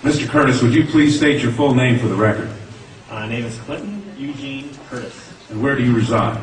Mr. Curtis, would you please state your full name for the record? My name is Clinton Eugene Curtis, And where do you reside?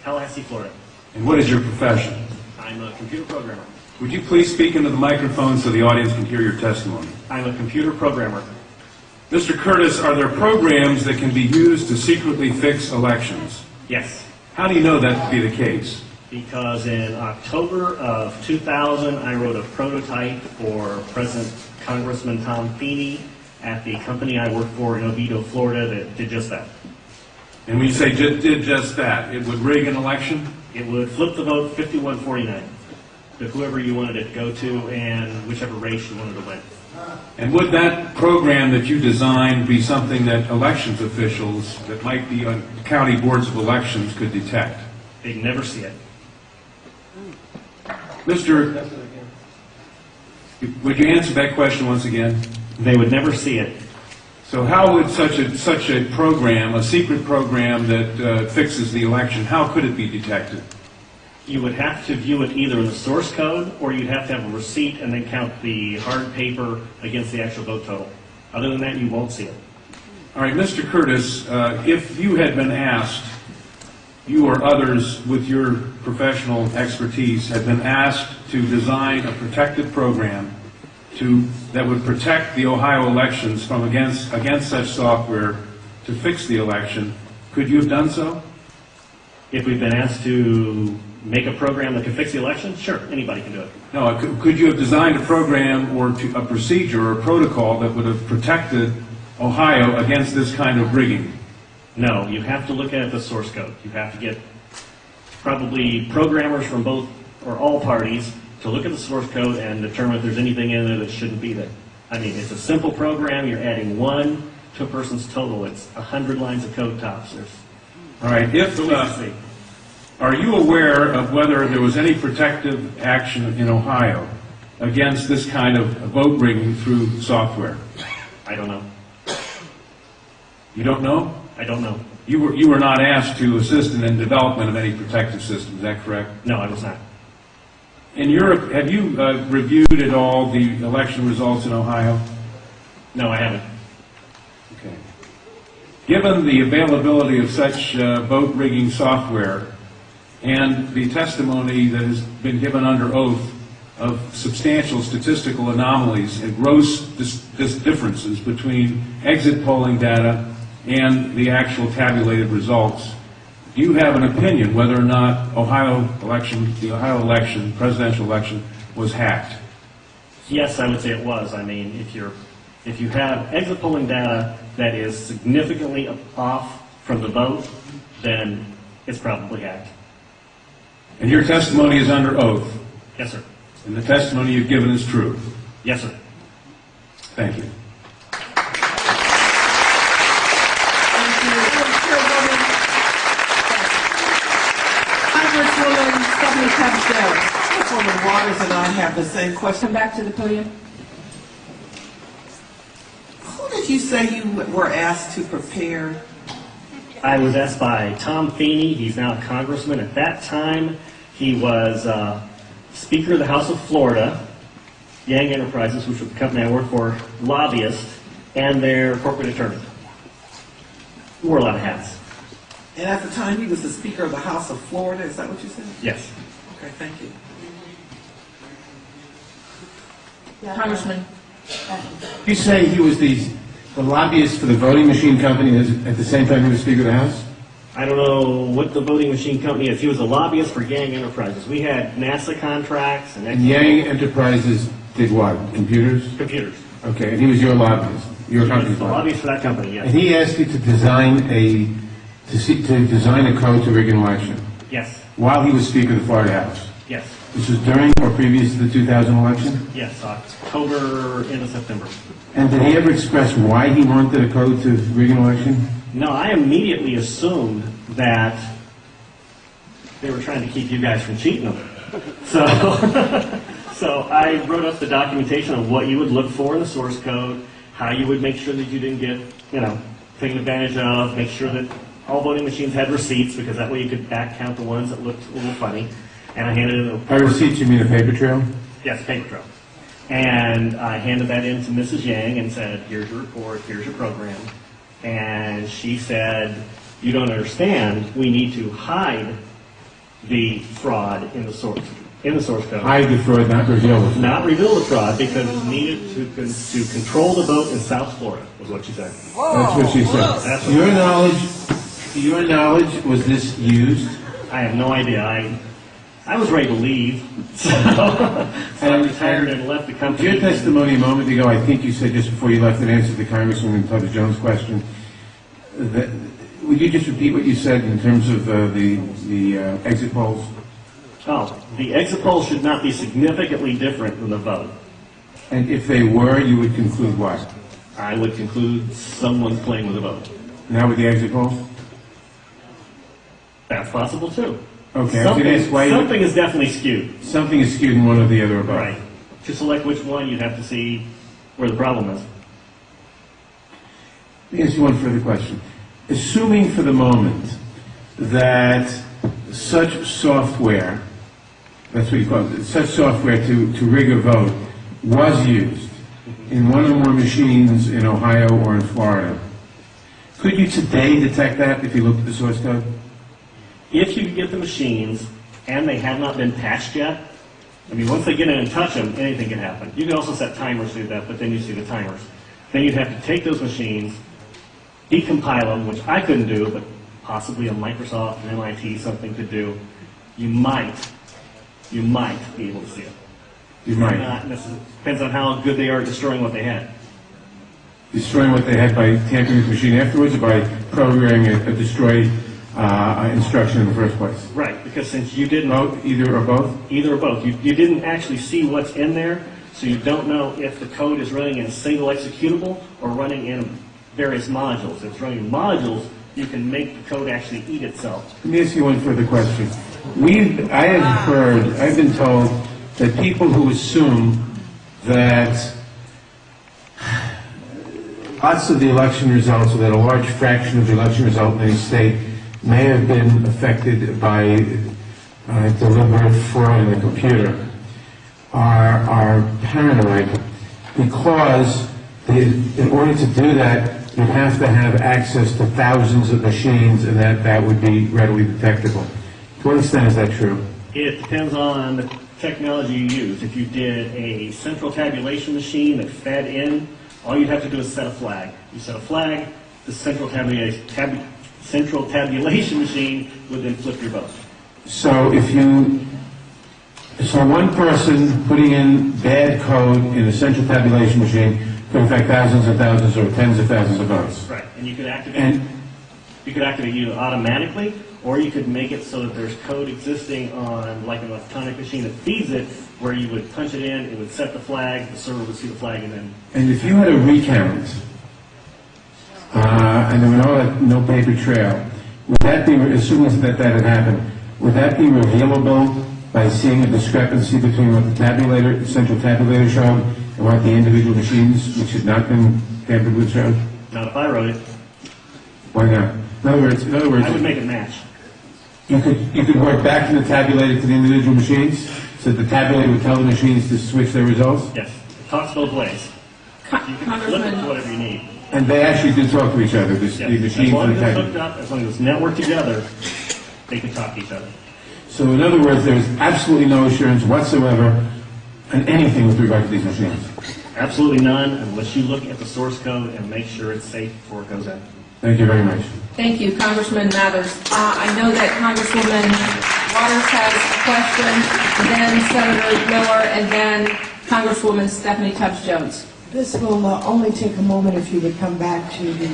Tallahassee, Florida. And what is your profession? I'm a computer programmer. Would you please speak into the microphone so the audience can hear your testimony? I'm a computer programmer. Mr. Curtis, are there programs that can be used to secretly fix elections? Yes, How do you know that to be the case? because in October of 2000, I wrote a prototype for President Congressman Tom Feeney at the company I work for in Oviedo, Florida, that did just that. And when you say did just that, it would rig an election? It would flip the vote 51-49 to whoever you wanted it to go to and whichever race you wanted to win. And would that program that you designed be something that elections officials that might be on county boards of elections could detect? They'd never see it. Mr. Would you answer that question once again? They would never see it. So how would such a program, a secret program that fixes the election, how could it be detected? You would have to view it either in the source code, or you'd have to have a receipt and then count the hard paper against the actual vote total. Other than that, you won't see it. All right, Mr. Curtis, if you had been asked, you or others with your professional expertise had been asked to design a protective program that would protect the Ohio elections from against such software to fix the election, could you have done so? If we've been asked to make a program that can fix the election, sure, anybody can do it. No, could you have designed a program or a procedure or a protocol that would have protected Ohio against this kind of rigging? No, you have to look at the source code. You have to get probably programmers from both or all parties to look at the source code and determine if there's anything in there that shouldn't be there. I mean, it's a simple program. You're adding 1 to a person's total. It's 100 lines of code tops. All right. Are you aware of whether there was any protective action in Ohio against this kind of vote rigging through software? I don't know. You don't know? I don't know. You were not asked to assist in the development of any protective system. Is that correct? No, I was not. In Europe, have you reviewed at all the election results in Ohio? No, I haven't. Okay. Given the availability of such vote rigging software and the testimony that has been given under oath of substantial statistical anomalies and gross differences between exit polling data and the actual tabulated results, do you have an opinion whether or not the Ohio election, presidential election, was hacked? Yes, I would say it was. I mean, if you have exit polling data that is significantly off from the vote, then it's probably hacked. And your testimony is under oath? Yes, sir. And the testimony you've given is true? Yes, sir. Thank you. Councilwoman Waters and I have the same question. Come back to the podium. Who did you say you were asked to prepare? I was asked by Tom Feeney. He's now a congressman. At that time, he was Speaker of the House of Florida, Yang Enterprises, which was the company I worked for, lobbyist, and their corporate attorney. He wore a lot of hats. And at the time, he was the Speaker of the House of Florida. Is that what you said? Yes. Okay, thank you. Congressman. You say he was the lobbyist for the voting machine company at the same time he was Speaker of the House? I don't know what the voting machine company is. He was a lobbyist for Yang Enterprises. We had NASA contracts and Yang Enterprises did what? Computers? computers. Okay, and he was your lobbyist, your He was company's the lobbyist. lobbyist for that company, And yes. he asked you to design a code to rig an election Yes. while he was Speaker of the Florida House. Yes. This was during or previous to the 2000 election? Yes. October into September. And did he ever express why he wanted a code to rig an election? No, I immediately assumed that they were trying to keep you guys from cheating them. So, so I wrote up the documentation of what you would look for in the source code, how you would make sure that you didn't get, taken advantage of, make sure that all voting machines had receipts, because that way you could back count the ones that looked a little funny. And I handed it By receipts, you mean a paper trail? Yes, paper trail. And I handed that in to Mrs. Yang and said, here's your report, here's your program. And she said, you don't understand, we need to hide the fraud in the source code. Hide the fraud, not reveal the fraud. Not reveal the fraud because it's needed to control the vote in South Florida, was what she said. That's what she said. That's To your knowledge, was this used? I have no idea. I was ready to leave, so I retired and left the company. Your testimony a moment ago, I think you said just before you left in answer to Congresswoman Tubbs Jones' question, that, would you just repeat what you said in terms of the exit polls? Oh, the exit polls should not be significantly different than the vote. And if they were, you would conclude what? I would conclude someone's playing with the vote. Now with the exit polls? That's possible too. Okay, I was going to ask why Something is definitely skewed. something is skewed in one or the other about. Right. To select which one, you'd have to see where the problem is. Let me ask you one further question. Assuming for the moment that such software, that's what you call it, such software to rig a vote was used in one or more machines in Ohio or in Florida, could you today detect that if you looked at the source code? If you could get the machines and they have not been patched yet, I mean, once they get in and touch them, anything can happen. You can also set timers to do that, but then you see the timers. Then you'd have to take those machines, decompile them, which I couldn't do, but possibly a Microsoft, an MIT, something could do. You might be able to see it. You might. Not necessarily. Depends on how good they are at destroying what they had. Destroying what they had by tampering with the machine afterwards or by programming a destroy instruction in the first place? Right, because since you didn't... Either or both? Either or both. You didn't actually see what's in there, so you don't know if the code is running in a single executable or running in various modules. If it's running in modules, you can make the code actually eat itself. Let me ask you one further question. I've been told that people who assume that lots of the election results, or that a large fraction of the election result in any state may have been affected by deliberate fraud in the computer, are paranoid because in order to do that, you have to have access to thousands of machines, and that would be readily detectable. To what extent is that true? It depends on the technology you use. If you did a central tabulation machine that fed in, all you'd have to do is set a flag. You set a flag, the central tabulation machine would then flip your vote. So so one person putting in bad code in a central tabulation machine could affect thousands and thousands or tens of thousands of votes. Right, and you could activate either automatically, or you could make it so that there's code existing on like an electronic machine that feeds it, where you would punch it in, it would set the flag, the server would see the flag, and then... And if you had a recount, and there were no paper trail, would that be, assuming that had happened, would that be revealable by seeing a discrepancy between what the central tabulator showed and what the individual machines, which had not been tampered with, showed? Not if I wrote it. Why not? In other words, I would make it match. you could work back from the tabulator to the individual machines, so the tabulator would tell the machines to switch their results? Yes, it talks both ways. You can flip it to Congressman, whatever you need. And they actually do talk to each other, the Yes. machines As long and as the it's hooked tabulator. up, as long as it's networked together, they can talk to each other. So in other words, there's absolutely no assurance whatsoever on anything with regard to these machines. Absolutely none, unless you look at the source code and make sure it's safe before it goes in. Thank you very much. thank you, Congressman Mathers. I know that Congresswoman Waters has a question, then Senator Miller, and then Congresswoman Stephanie Tubbs Jones. This will only take a moment if you would come back to the...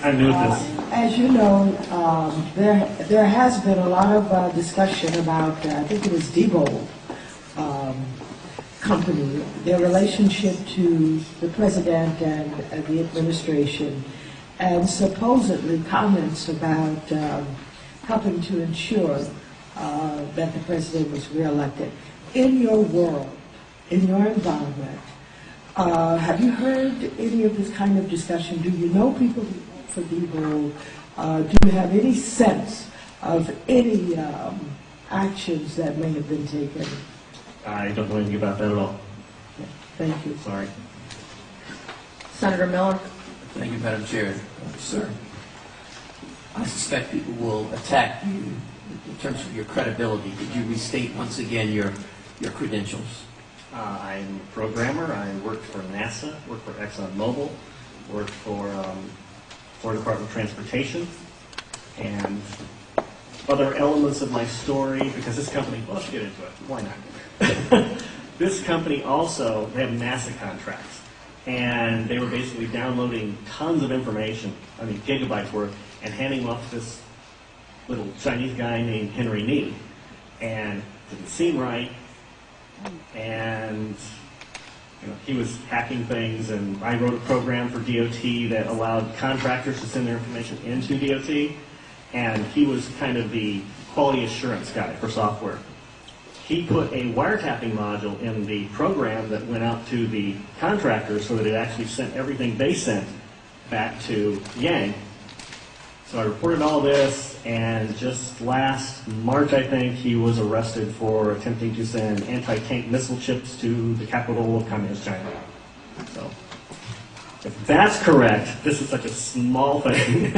I'm new at this. As you know, there has been a lot of discussion about, I think it was Diebold Company, their relationship to the president and the administration, and supposedly comments about helping to ensure that the president was reelected. In your world, in your environment, have you heard any of this kind of discussion? Do you know people for Diebold? Do you have any sense of any actions that may have been taken? I don't know anything about that at all. Thank you. Sorry. Senator Miller? Thank you, Madam Chair. Sir, I suspect people will attack you in terms of your credibility. Could you restate once again your credentials? I'm a programmer. I worked for NASA, worked for ExxonMobil, worked for Florida Department of Transportation, and other elements of my story, because this company, well, let's get into it. Why not? This company also, they have NASA contracts, and they were basically downloading tons of information, I mean gigabytes worth, and handing them off to this little Chinese guy named Henry Nee, and it didn't seem right, and he was hacking things, and I wrote a program for DOT that allowed contractors to send their information into DOT, and he was kind of the quality assurance guy for software. He put a wiretapping module in the program that went out to the contractors so that it actually sent everything they sent back to Yang. So I reported all this, and just last March, I think, he was arrested for attempting to send anti-tank missile chips to the capital of Communist China. So, if that's correct, this is such a small thing.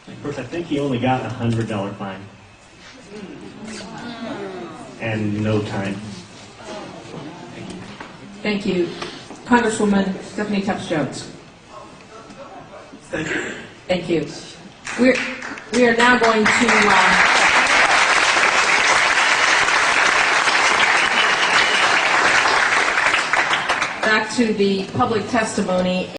Of course, I think he only got a $100 fine. And no time. Thank you. Congresswoman Stephanie Tubbs Jones. Thank you. Thank you. We are now going to back to the public testimony.